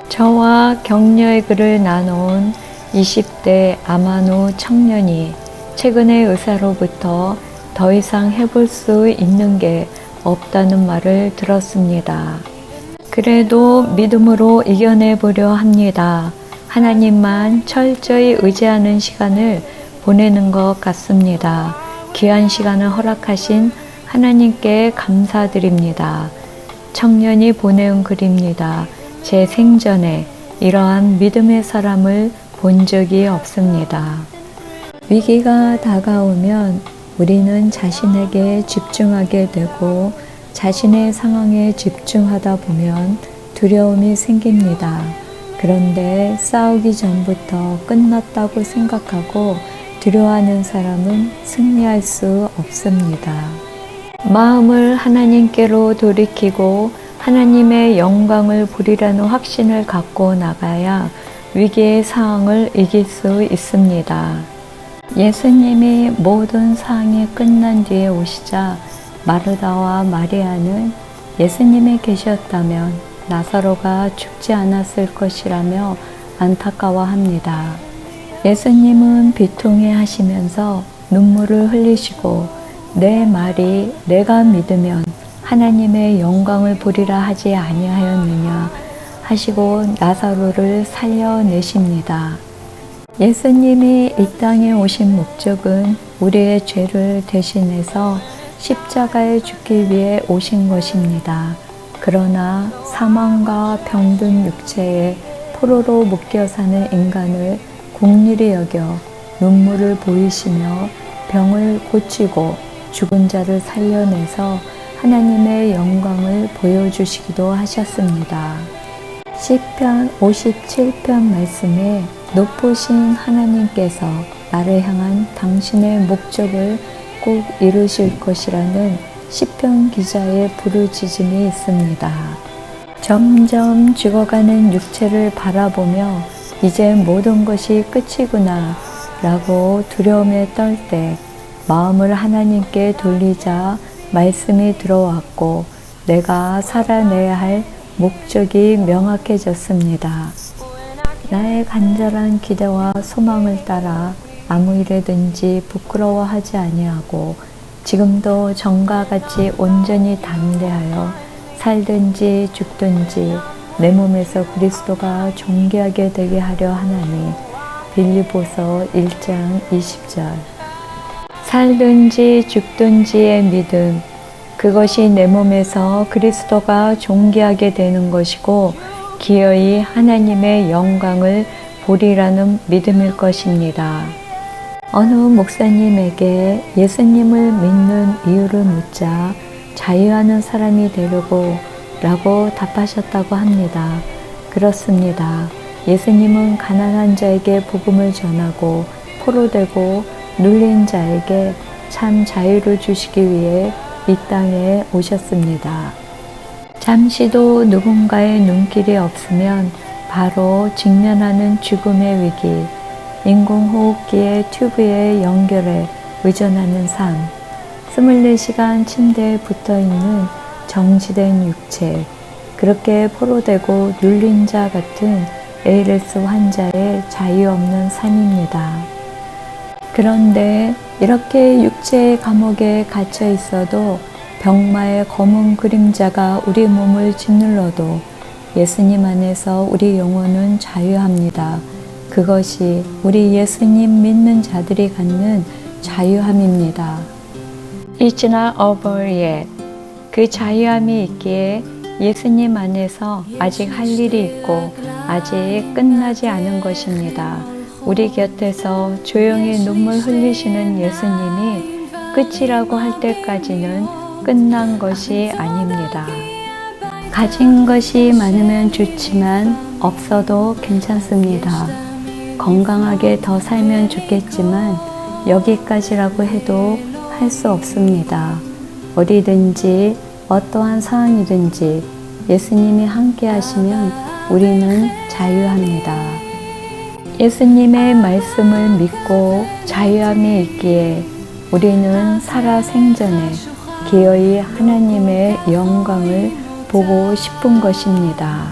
저와 격려의 글을 나눠온 20대 아마노 청년이 최근에 의사로부터 더 이상 해볼 수 있는 게 없다는 말을 들었습니다. 그래도 믿음으로 이겨내보려 합니다. 하나님만 철저히 의지하는 시간을 보내는 것 같습니다. 귀한 시간을 허락하신 하나님께 감사드립니다. 청년이 보내온 글입니다. 제 생전에 이러한 믿음의 사람을 본 적이 없습니다. 위기가 다가오면 우리는 자신에게 집중하게 되고 자신의 상황에 집중하다 보면 두려움이 생깁니다. 그런데 싸우기 전부터 끝났다고 생각하고 두려워하는 사람은 승리할 수 없습니다. 마음을 하나님께로 돌이키고 하나님의 영광을 보리라는 확신을 갖고 나가야 위기의 상황을 이길 수 있습니다. 예수님이 모든 상황이 끝난 뒤에 오시자 마르다와 마리아는 예수님이 계셨다면 나사로가 죽지 않았을 것이라며 안타까워합니다. 예수님은 비통해 하시면서 눈물을 흘리시고 내 말이 내가 믿으면 하나님의 영광을 보리라 하지 아니하였느냐 하시고 나사로를 살려내십니다. 예수님이 이 땅에 오신 목적은 우리의 죄를 대신해서 십자가에 죽기 위해 오신 것입니다. 그러나 사망과 병든 육체에 포로로 묶여 사는 인간을 긍휼히 여겨 눈물을 보이시며 병을 고치고 죽은 자를 살려내서 하나님의 영광을 보여주시기도 하셨습니다. 시편 57편 말씀에 높으신 하나님께서 나를 향한 당신의 목적을 꼭 이루실 것이라는 시편 기자의 부르짖음이 있습니다. 점점 죽어가는 육체를 바라보며 이제 모든 것이 끝이구나 라고 두려움에 떨 때 마음을 하나님께 돌리자 말씀이 들어왔고 내가 살아내야 할 목적이 명확해졌습니다. 나의 간절한 기대와 소망을 따라 아무 일에든지 부끄러워하지 아니하고 지금도 전과 같이 온전히 담대하여 살든지 죽든지 내 몸에서 그리스도가 존귀하게 되게 하려 하나니 빌립보서 1장 20절. 살든지 죽든지의 믿음, 그것이 내 몸에서 그리스도가 존귀하게 되는 것이고 기어이 하나님의 영광을 보리라는 믿음일 것입니다. 어느 목사님에게 예수님을 믿는 이유를 묻자 자유하는 사람이 되려고 라고 답하셨다고 합니다. 그렇습니다. 예수님은 가난한 자에게 복음을 전하고 포로되고 눌린 자에게 참 자유를 주시기 위해 이 땅에 오셨습니다. 잠시도 누군가의 눈길이 없으면 바로 직면하는 죽음의 위기, 인공호흡기의 튜브에 연결해 의존하는 삶, 24시간 침대에 붙어있는 정지된 육체, 그렇게 포로되고 눌린 자 같은 ALS 환자의 자유 없는 삶입니다. 그런데 이렇게 육체의 감옥에 갇혀 있어도 병마의 검은 그림자가 우리 몸을 짓눌러도 예수님 안에서 우리 영혼은 자유합니다. 그것이 우리 예수님 믿는 자들이 갖는 자유함입니다. It's not over yet. 그 자유함이 있기에 예수님 안에서 아직 할 일이 있고 아직 끝나지 않은 것입니다. 우리 곁에서 조용히 눈물 흘리시는 예수님이 끝이라고 할 때까지는 끝난 것이 아닙니다. 가진 것이 많으면 좋지만 없어도 괜찮습니다. 건강하게 더 살면 좋겠지만 여기까지라고 해도 할 수 없습니다. 어디든지 어떠한 상황이든지 예수님이 함께 하시면 우리는 자유합니다. 예수님의 말씀을 믿고 자유함이 있기에 우리는 살아 생전에 기어이 하나님의 영광을 보고 싶은 것입니다.